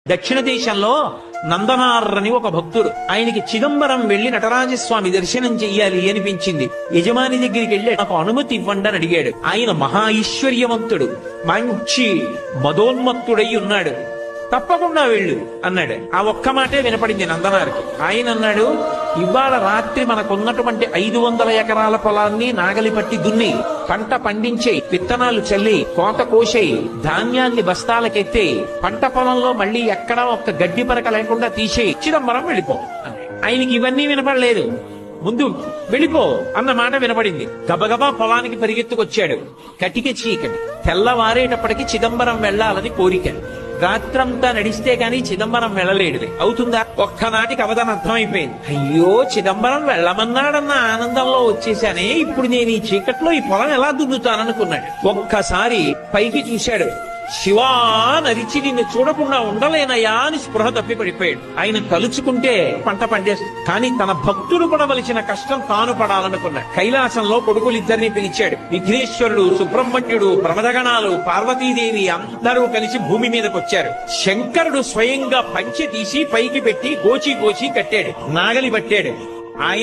దక్షిణ దేశంలో నందనార్రని ఒక భక్తుడు. ఆయనకి చిదంబరం వెళ్లి నటరాజస్వామి దర్శనం చెయ్యాలి అనిపించింది. యజమాని దగ్గరికి వెళ్ళి నాకు అనుమతి ఇవ్వండి అని అడిగాడు. ఆయన మహా ఐశ్వర్యవంతుడు, మంచి మదోన్మత్తుడై ఉన్నాడు. తప్పకుండా వెళ్ళు అన్నాడు. ఆ ఒక్క మాటే వినపడింది నందనారికి. ఆయన అన్నాడు, ఇవాళ రాత్రి మనకున్నటువంటి 500 ఎకరాల పొలాన్ని నాగలి పట్టి దున్ని పంట పండించే, విత్తనాలు చల్లి, కోత కోసే, ధాన్యాన్ని బస్తాలకెత్తే, పంట పొలంలో మళ్ళీ ఎక్కడా ఒక్క గడ్డి పరక లేకుండా తీసే, చిదంబరం వెళ్ళిపో. ఆయనకి ఇవన్నీ వినపడలేదు. ముందు వెళ్ళిపో అన్న మాట వినపడింది. గబగబా పొలానికి పరిగెత్తుకొచ్చాడు. కటిక చీకటి. తెల్లవారేటప్పటికి చిదంబరం వెళ్లాలని కోరిక. రాత్రంతా నడిస్తే గాని చిదంబరం వెళ్ళలేడు. అవుతుందా? ఒక్కనాటికి అవధానం అర్థమైపోయింది. అయ్యో, చిదంబరం వెళ్ళమన్నాడన్న ఆనందంలో వచ్చేసానే, ఇప్పుడు నేను ఈ చీకట్లో ఈ పొలం ఎలా దున్నుతాననుకున్నాడు. ఒక్కసారి పైకి చూశాడు. శివా నరిచి నిన్ను చూడకుండా ఉండలేనయా అని స్పృహ తప్పి పడిపోయాడు. ఆయన తలుచుకుంటే పంట పండేస్తుంది. కానీ తన భక్తులు పడవలసిన కష్టం తాను పడాలనుకున్నాడు. కైలాసంలో కొడుకులిద్దరిని పిలిచాడు. విఘ్నేశ్వరుడు, సుబ్రహ్మణ్యుడు, ప్రమదగణాలు, పార్వతీదేవి అందరూ కలిసి భూమి మీదకి వచ్చారు. శంకరుడు స్వయంగా పంచె తీసి పైకి పెట్టి గోచి గోచి కట్టాడు. నాగలి పట్టాడు. ఆయన